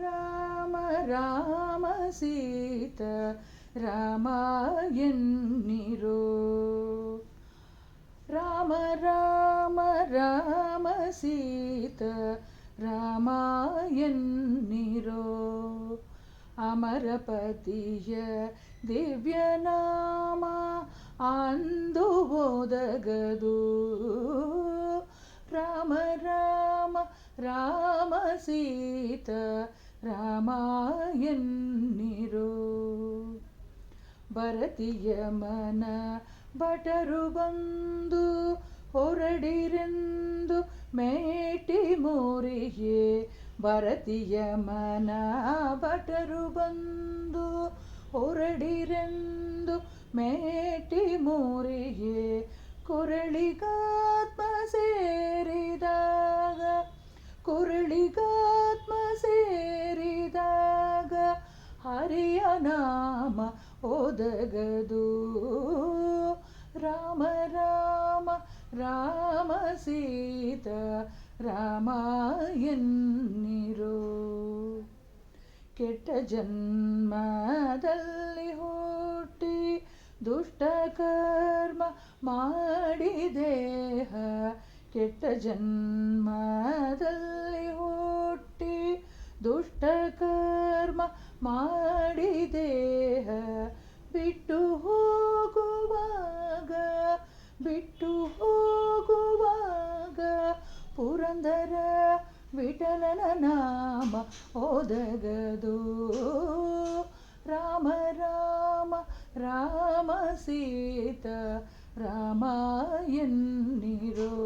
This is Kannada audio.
ರಾಮ ರಾಮ ಸೀತ ರಾಮ ಎನ್ನಿರೋ. ರಾಮ ರಾಮ ರಾಮ ಸೀತ ರಾಮ ಎನ್ನಿರೋ. ಅಮರಪತಿಯ ದಿವ್ಯನಾಮ ಅಂದು ಓದಗದು. ರಾಮ ರಾಮ ರಾಮ ಸೀತ ರಾಮ ಎನ್ನಿರೋ. ಭರತಿಯ ಮನ ಭಟರು ಬಂದು ಹೊರಡಿರೆಂದು ಮೇಟಿ ಮೋರಿಗೆ. ಭರತಿಯ ಮನ ಭಟರು ಬಂದು ಹೊರಡಿರೆಂದು ಮೇಟಿ ಮೋರಿಗೆ. ಕೊರಳಿಗಾತ್ಮ ಸೇರಿದಾಗ ಕೊರಳಿಗಾತ್ಮ ಸೇರಿದಾಗ ಹರಿಯ ನಾಮ ಓದಗದು. ರಾಮ ರಾಮ ರಾಮ ಸೀತ ರಾಮ ಎನ್ನಿರೋ. ಕೆಟ್ಟ ಜನ್ಮದಲ್ಲಿ ಹುಟ್ಟಿ ದುಷ್ಟ ಕರ್ಮ ಮಾಡಿ ದೇಹ. ಕೆಟ್ಟ ಜನ್ಮದಲ್ಲಿ ಹುಟ್ಟಿ ದುಷ್ಟ ಕರ್ಮ ಮಾಡಿ ದೇಹ. ಬಿಟ್ಟು ಹೋಗುವಾಗ ಬಿಟ್ಟು ಹೋಗುವಾಗ ಪುರಂದರ ವಿಠಲನ ನಾಮ ಓದಗದು. ರಾಮ ರಾಮ ರಾಮ ಸೀತ ರಾಮ ಎನ್ನಿರೋ.